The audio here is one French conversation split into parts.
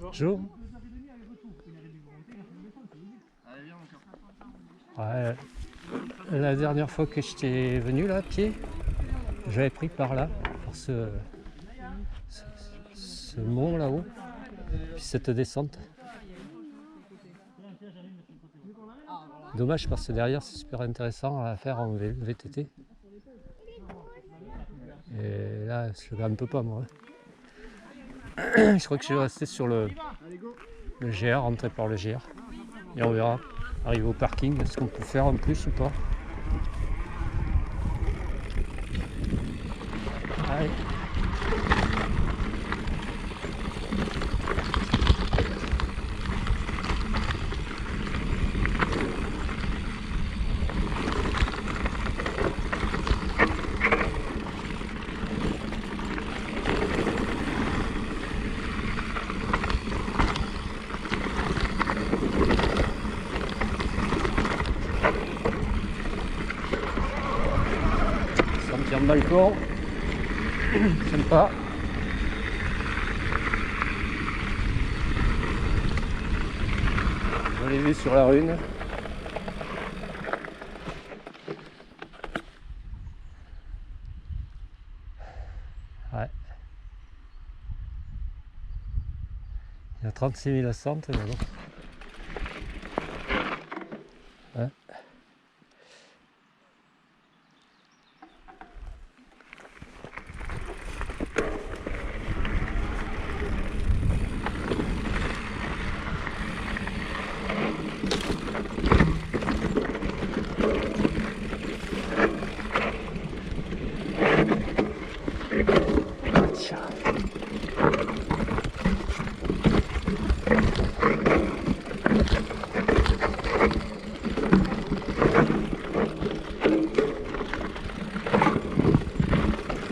Bonjour. Ouais, la dernière fois que j'étais venu là à pied, j'avais pris par là, par ce mont là-haut, puis cette descente. Dommage parce que derrière c'est super intéressant à faire en VTT. Et là je ne grimpe pas moi. Je crois que je vais rester sur le GR, rentrer par le GR. Et on verra, arriver au parking, est-ce qu'on peut faire en plus ou pas. Allez. Sortir de balcon, sympa. Jolie vue sur la Rhune. Ouais. Il y a 36 000 ascentes, mais bon. Ouais.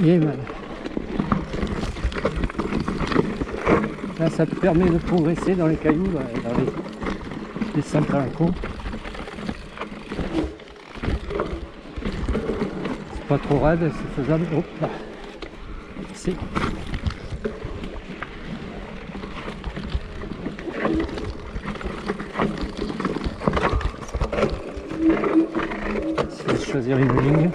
Mal. Là, ça te permet de progresser dans les cailloux, là, et dans les descentes à la con. C'est pas trop raide, c'est faisable. Hop là. C'est je vais choisir une ligne.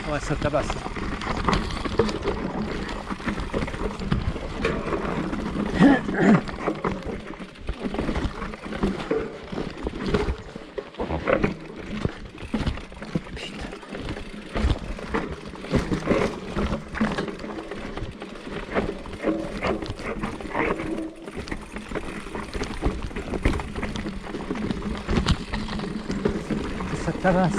Ouais, ça tabasse. Ça tabasse.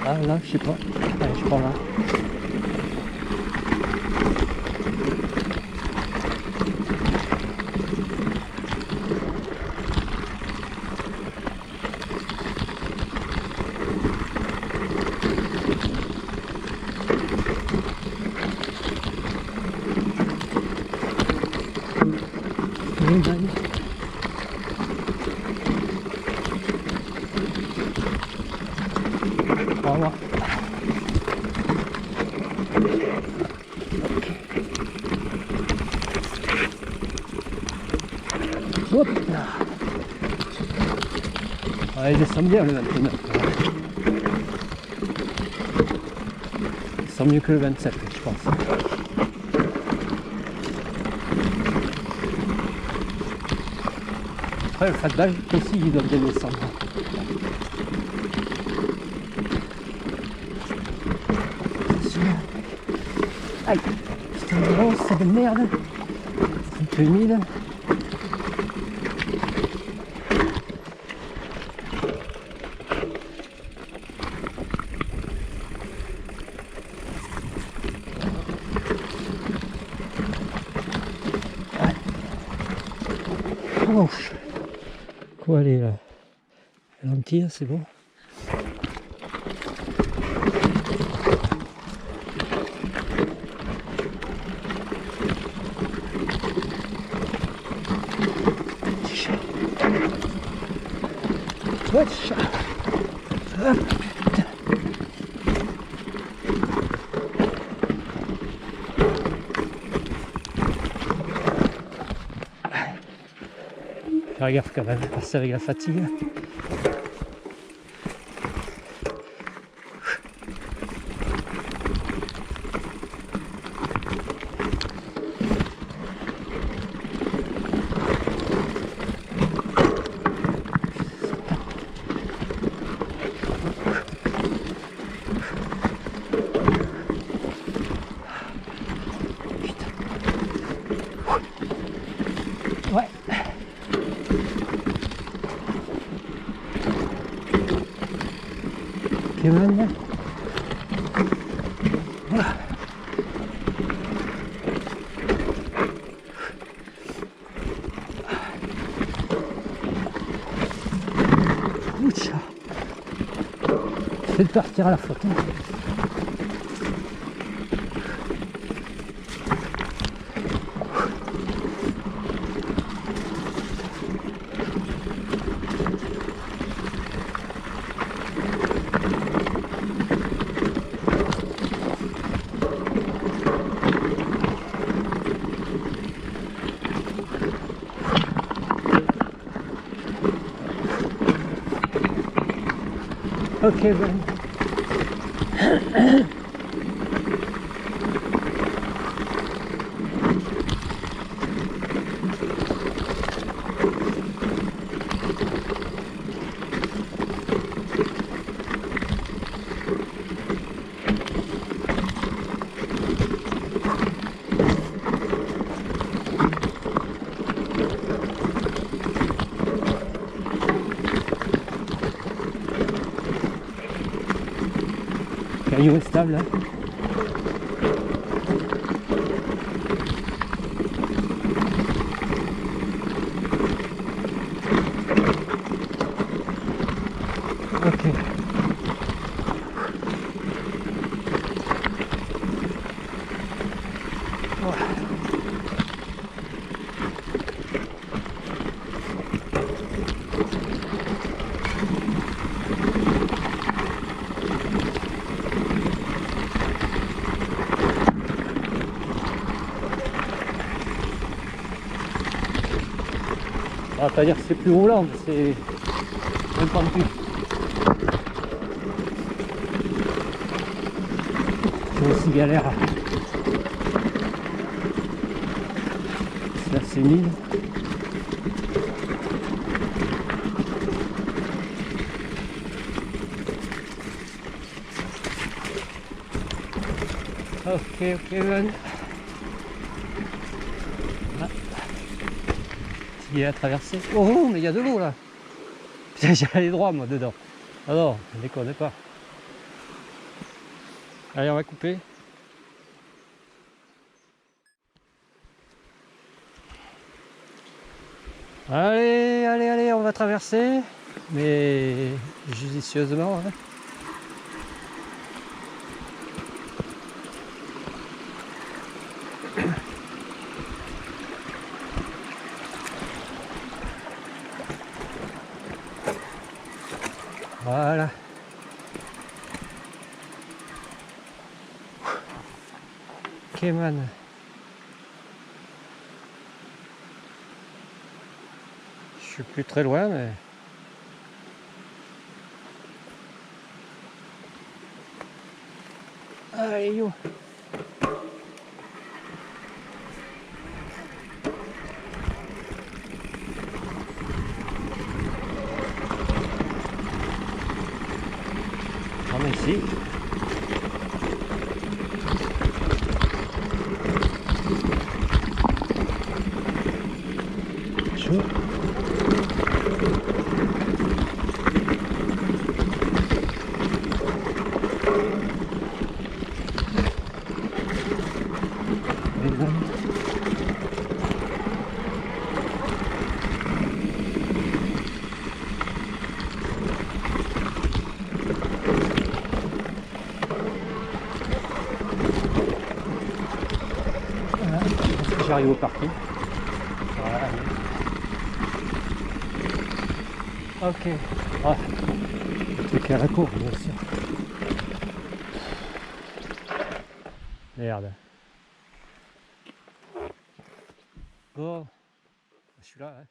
Ah là, je sais pas. Allez, je prends là. Au revoir. Hop là. Ouais, il descend bien le 29. Il descend mieux que le 27, je pense. Après, le fat bike aussi, il doit bien descendre. Aïe, putain de grosse, c'est de merde. C'est un peu humide. Oh, quoi aller là? Ralentir, c'est bon. Wesh. Hop, putain. Faire gaffe quand même, passer avec la fatigue. Ouais. Ok, man. Voilà. Oucha. C'est de partir à la flotte. Ok, bon. Le caillou est stable, hein. Ok. Voilà. On va pas dire que c'est plus roulant, mais c'est même pas plus. C'est aussi galère. C'est assez humide. Ok, man. Ah. Il est à traverser. Oh, mais il y a de l'eau là. Putain, j'ai allé droit moi dedans. Ah non, ne déconne pas. Allez, on va couper. Allez, on va traverser. Mais judicieusement. Hein. Voilà. Ok, man. Je suis plus très loin, mais... Allez, yo. On est ici. j'arrive au parking. Voilà. Ok. Ah, le truc à la cour, bien sûr. Merde. Bon, je suis là. Hein.